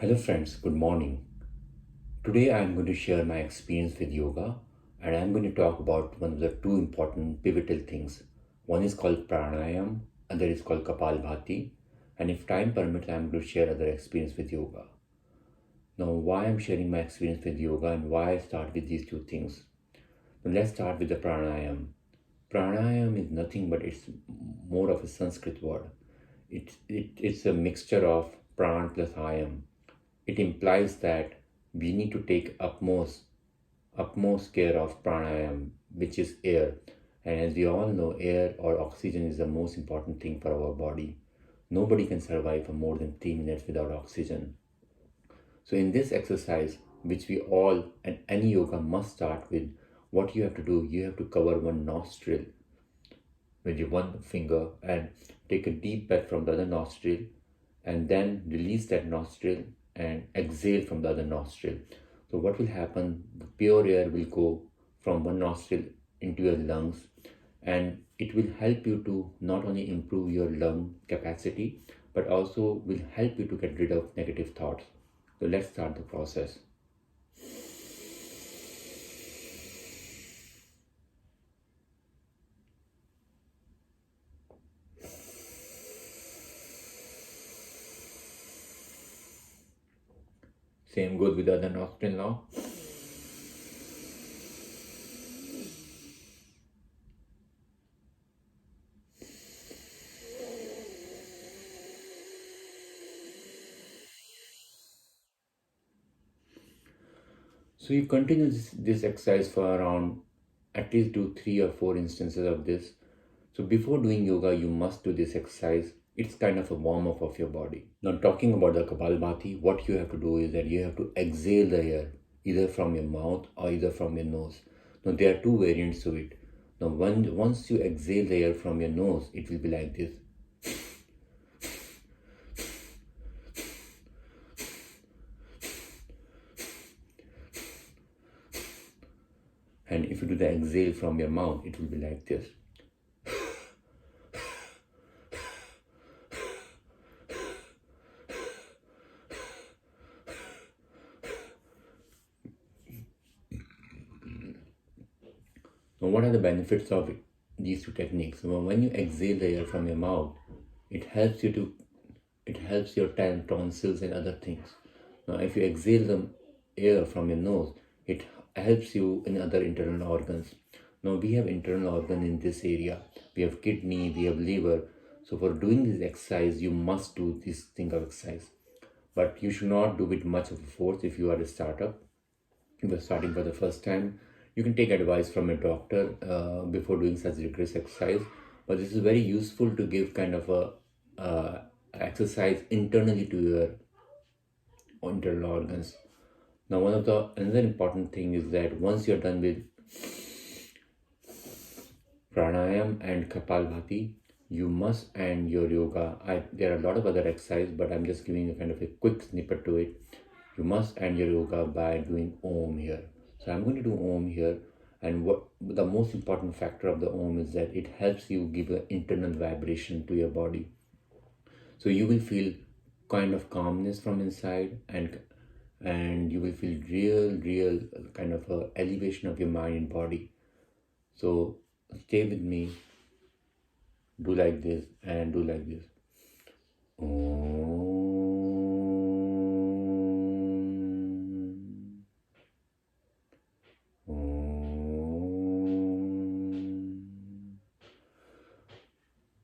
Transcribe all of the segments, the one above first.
Hello friends, good morning. Today I am going to share my experience with yoga and I am going to talk about one of the two important pivotal things. One is called Pranayama, other is called Kapalbhati, and if time permits I am going to share other experience with yoga. Now why I am sharing my experience with yoga and why I start with these two things. Now let's start with the Pranayama. Pranayama is nothing but it's more of a Sanskrit word. It's a mixture of pran plus ayam. It implies that we need to take utmost care of pranayama, which is air. And as we all know, air or oxygen is the most important thing for our body. Nobody can survive for more than 3 minutes without oxygen. So in this exercise, which we all and any yoga must start with, what you have to do, you have to cover one nostril with your one finger and take a deep breath from the other nostril and then release that nostril and exhale from the other nostril. So what will happen, the pure air will go from one nostril into your lungs and it will help you to not only improve your lung capacity but also will help you to get rid of negative thoughts. So let's start the process. Same goes with the other nostril now. So you continue this exercise for around at least do 3 or 4 instances of this. So before doing yoga, you must do this exercise. It's kind of a warm up of your body. Now talking about the Kapalbhati, what you have to do is that you have to exhale the air either from your mouth or either from your nose. Now there are two variants to it. Now once you exhale the air from your nose, it will be like this. And if you do the exhale from your mouth, it will be like this. Now, what are the benefits of these two techniques? Well, when you exhale the air from your mouth, it helps your tonsils and other things. Now, if you exhale the air from your nose, it helps you in other internal organs. Now, we have internal organ in this area. We have kidney, we have liver. So, for doing this exercise, you must do this thing of exercise. But you should not do it much of a force if you are a startup. If you are starting for the first time, you can take advice from a doctor before doing such rigorous exercise. But this is very useful to give kind of a exercise internally to your internal organs. Now, another important thing is that once you're done with pranayam and kapalbhati, you must end your yoga. There are a lot of other exercises, but I'm just giving a kind of a quick snippet to it. You must end your yoga by doing OM here. So I'm going to do OM here, and what the most important factor of the OM is that it helps you give an internal vibration to your body. So you will feel kind of calmness from inside, and you will feel real kind of a elevation of your mind and body. So stay with me. Do like this and do like this.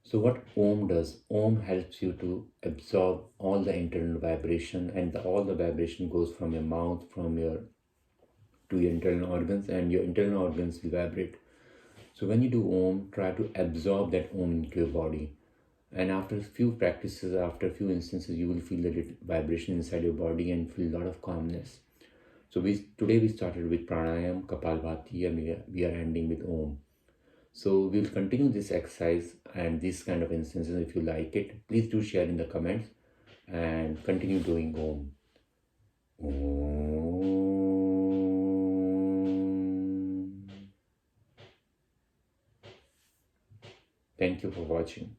So what OM does, OM helps you to absorb all the internal vibration and all the vibration goes from your mouth, to your internal organs and your internal organs will vibrate. So when you do OM, try to absorb that OM into your body. And after a few practices, after a few instances, you will feel the vibration inside your body and feel a lot of calmness. So today we started with pranayam, kapalbhati, and we are ending with OM. So we'll continue this exercise and this kind of instances. If you like it, please do share in the comments and continue doing OM. Thank you for watching.